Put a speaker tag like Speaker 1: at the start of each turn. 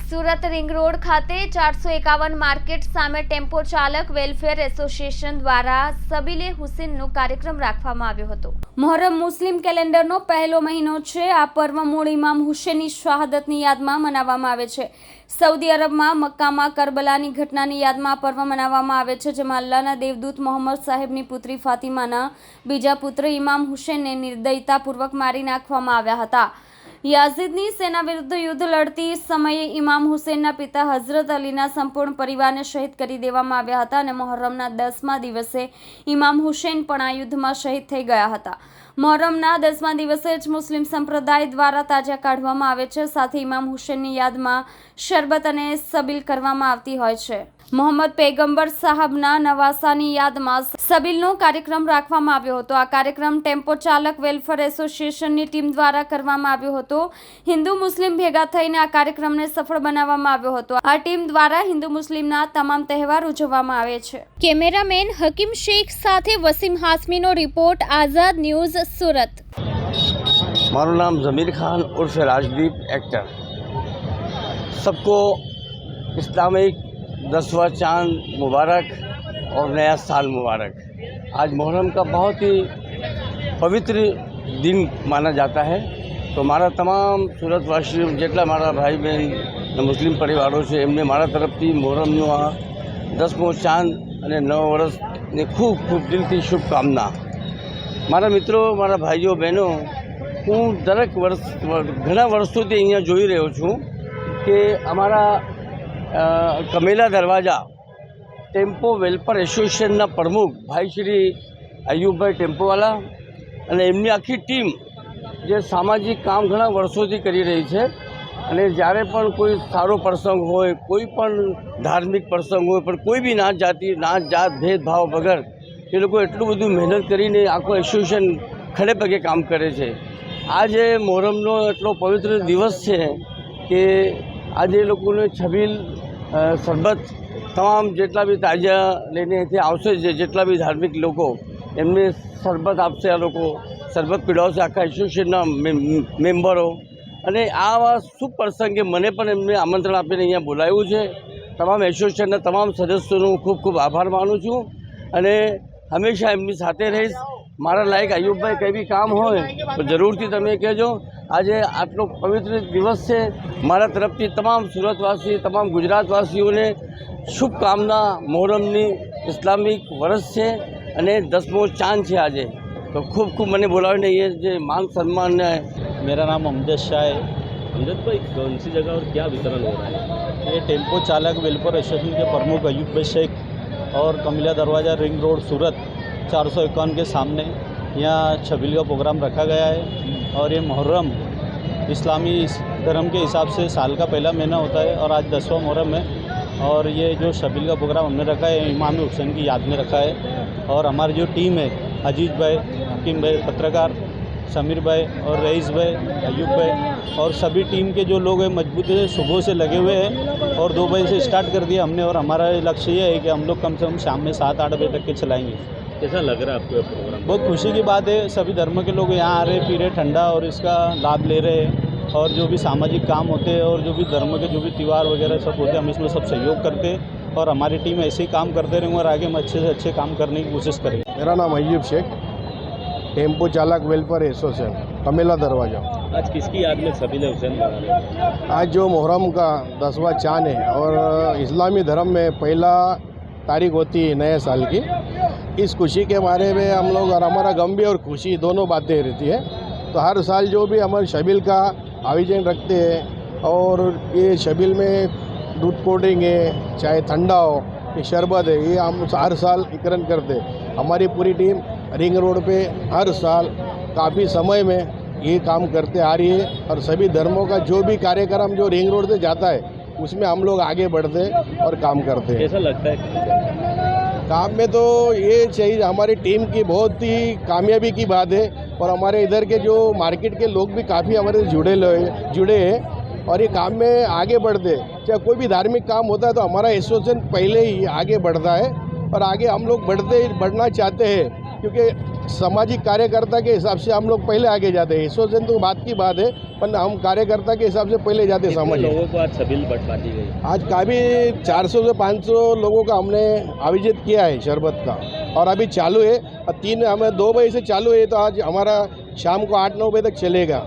Speaker 1: Surat ring road ખાતે 451 market સામે tempo ચાલક વેલફેર એસોસિએશન દ્વારા સબીલે હુસેનનો કાર્યક્રમ રાખવામાં આવ્યો હતો। મોહરમ મુસ્લિમ કેલેન્ડરનો પહેલો મહિનો છે। આ પર્વ મૂળ ઇમામ હુસેનની શહાદતની યાદમાં મનાવવામાં આવે છે। સઉદી અરબમાં મક્કામાં કરબલાની ઘટનાની યાદમાં આ પર્વ મનાવવામાં આવે છે, જેમાં અલ્લાહના દેવદૂત મોહમ્મદ સાહેબની પુત્રી ફાતિમાના બીજા પુત્ર ઇમામ હુસેનને નિર્દયતાપૂર્વક મારી નાખવામાં આવ્યા હતા। યાઝીદની સેના વિરુદ્ધ યુદ્ધ લડતી સમયે ઇમામ હુસેનના પિતા હઝરત અલીના સંપૂર્ણ પરિવારને શહીદ કરી દેવામાં આવ્યા હતા અને મોહર્રમના 10મા દિવસે ઇમામ હુસેન પણ આ યુદ્ધમાં શહીદ થઈ ગયા હતા। મોહર્રમના 10મા દિવસે જ મુસ્લિમ સંપ્રદાય દ્વારા તાજિયા કાઢવામાં આવે છે। સાથે ઇમામ હુસેનની યાદમાં શરબત અને સબીલ કરવામાં આવતી હોય છે। મોહમ્મદ પૈગંબર સાહબના નવાસાની યાદમાં સબીલનો કાર્યક્રમ રાખવામાં આવ્યો હતો। આ કાર્યક્રમ ટેમ્પો ચાલક વેલફેર એસોસિએશનની ટીમ દ્વારા કરવામાં આવ્યો હતો। હિન્દુ મુસ્લિમ ભેગા થઈને આ કાર્યક્રમને સફળ બનાવવામાં આવ્યો હતો। આ ટીમ દ્વારા હિન્દુ મુસ્લિમના તમામ તહેવાર ઉજવવામાં આવે છે। કેમેરામેન હકીમ શેખ સાથે વસીમ હાસમીનો રિપોર્ટ, આઝાદ ન્યૂઝ, સુરત।
Speaker 2: મારું નામ ज़मीर खान उर्फ राजदीप एक्टर। सबको इस्लामिक 10वां चांद मुबारक और नया साल मुबारक। आज मुहर्रम का बहुत ही पवित्र दिन माना जाता है, तो मारा तमाम सूरतवासी જેટલા મારા ભાઈ બહેન મુસ્લિમ પરિવારો છે એમને મારા તરફથી મુહર્રમનો આ 10મો ચાંદ અને નવા વર્ષની ખૂબ ખૂબ દિલથી શુભકામના। મારા મિત્રો, મારા ભાઈઓ બહેનો, હું દરેક વર્ષ ઘણા વર્ષોથી અહીંયા જોઈ રહ્યો છું કે અમારા કમેલા દરવાજા ટેમ્પો વેલફેર એસોસિએશનના પ્રમુખ ભાઈ શ્રી અયુબભાઈ ટેમ્પોવાલા અને એમની આખી ટીમ જે સામાજિક કામ ઘણા વર્ષોથી કરી રહી છે અને જ્યારે પણ કોઈ સારો પ્રસંગ હોય, કોઈ પણ ધાર્મિક પ્રસંગ હોય, પણ કોઈ બી નાત જાત ભેદભાવ વગર એ લોકો એટલું બધું મહેનત કરીને આખો એસોસિએશન ખડે પગે કામ કરે છે। આજે મોહર્રમનો એટલો પવિત્ર દિવસ છે કે આજે એ લોકોને છબીલ શરબત તમામ જેટલા બી તાજિયા લઈને અહીંથી આવશે, જેટલા બી ધાર્મિક લોકો એમને શરબત આપશે। આ લોકો શરબત પીવડાવશે આખા એસોસિએશનના મેમ્બરો। અને આવા શુભ પ્રસંગે મને પણ એમને આમંત્રણ આપીને અહીંયા બોલાવ્યું છે। તમામ એસોસિએશનના તમામ સદસ્યોનો હું ખૂબ ખૂબ આભાર માનું છું અને હંમેશા એમની સાથે રહીશ। મારા લાયક અયુબભાઈ કંઈ બી કામ હોય તો જરૂરથી તમે કહેજો। આજે આટલો પવિત્ર દિવસ છે, મારા તરફથી તમામ સુરતવાસી, તમામ ગુજરાતવાસીઓને શુભકામના। મોહર્રમની ઇસ્લામિક વર્ષ છે અને 10મો ચાંદ છે આજે, તો खूब खूब मैंने बोलाने ये जो मान सम्मान है।
Speaker 3: मेरा नाम अमजद शाह है। अमजद भाई, कौन सी जगह और क्या वितरण हो रहा है? ये टेम्पो चालक वेलफेयर एसोसिएशन के प्रमुख अयूब भाई शेख और कमिला दरवाज़ा रिंग रोड सूरत 451 के सामने यहाँ छबील का प्रोग्राम रखा गया है। और ये मुहर्रम इस्लामी धर्म के हिसाब से साल का पहला महीना होता है और आज 10वां मुहर्रम है। और ये जो छबील का प्रोग्राम हमने रखा है इमाम हुसैन की याद में रखा है। और हमारी जो टीम है, अजीज भाई, हकीम भाई, पत्रकार समीर भाई और रईस भाई, अयूब भाई और सभी टीम के जो लोग हैं मजबूती से सुबह से लगे हुए हैं और 2 बजे से स्टार्ट कर दिया हमने। और हमारा लक्ष्य ये है कि हम लोग कम से कम शाम में 7-8 बजे तक के चलाएंगे।
Speaker 4: कैसा लग रहा है आपको ये प्रोग्राम?
Speaker 3: बहुत खुशी की बात है। सभी धर्म के लोग यहाँ आ रहे, पी रहे ठंडा और इसका लाभ ले रहे हैं। और जो भी सामाजिक काम होते हैं और जो भी धर्म के जो भी त्यौहार वगैरह सब होते हैं, हम इसमें सब सहयोग करते हैं और हमारी टीम ऐसे ही काम करते रहेंगे और आगे हम अच्छे से अच्छे काम करने की कोशिश करेंगे।
Speaker 5: मेरा नाम अयूब शेख, टेम्पो चालक वेलफेयर एसोसिएशन, कमेला दरवाज़ा।
Speaker 4: आज किसकी याद में सबील हुसैन मना रहे हैं?
Speaker 5: आज जो मुहर्रम का 10वां चांद है और इस्लामी धर्म में पहला तारीख होती है नए साल की, इस खुशी के बारे में हम लोग और हमारा गम भी और खुशी दोनों बातें रहती है। तो हर साल जो भी हमारे शबील का आयोजन रखते हैं और ये शबील में दूध कोल्ड-ड्रिंक है, चाहे ठंडा हो, ये शरबत है, ये हम हर साल वितरण करते हैं। हमारी पूरी टीम रिंग रोड पे हर साल काफ़ी समय में ये काम करते आ रही है। और सभी धर्मों का जो भी कार्यक्रम जो रिंग रोड से जाता है उसमें हम लोग आगे बढ़ते और काम करते हैं।
Speaker 4: कैसा लगता है
Speaker 5: काम में? तो ये चाहिए, हमारी टीम की बहुत ही कामयाबी की बात है। और हमारे इधर के जो मार्केट के लोग भी काफ़ी हमारे जुड़े हैं और ये काम में आगे बढ़ते। चाहे कोई भी धार्मिक काम होता है तो हमारा एसोसिएशन पहले ही आगे बढ़ता है और आगे हम लोग बढ़ना चाहते हैं, क्योंकि सामाजिक कार्यकर्ता के हिसाब से हम लोग पहले आगे जाते हैं। एसोसिएशन तो बात की बात है, पर हम कार्यकर्ता के हिसाब से पहले जाते हैं।
Speaker 4: कितने
Speaker 5: सामाजिक
Speaker 4: लोगों को आज छबील बांटी गई?
Speaker 5: आज काफ़ी 400 से 500 लोगों का हमने आयोजित किया है शरबत का, और अभी चालू है। 2 बजे से चालू है, तो आज हमारा शाम को 8-9 बजे तक चलेगा।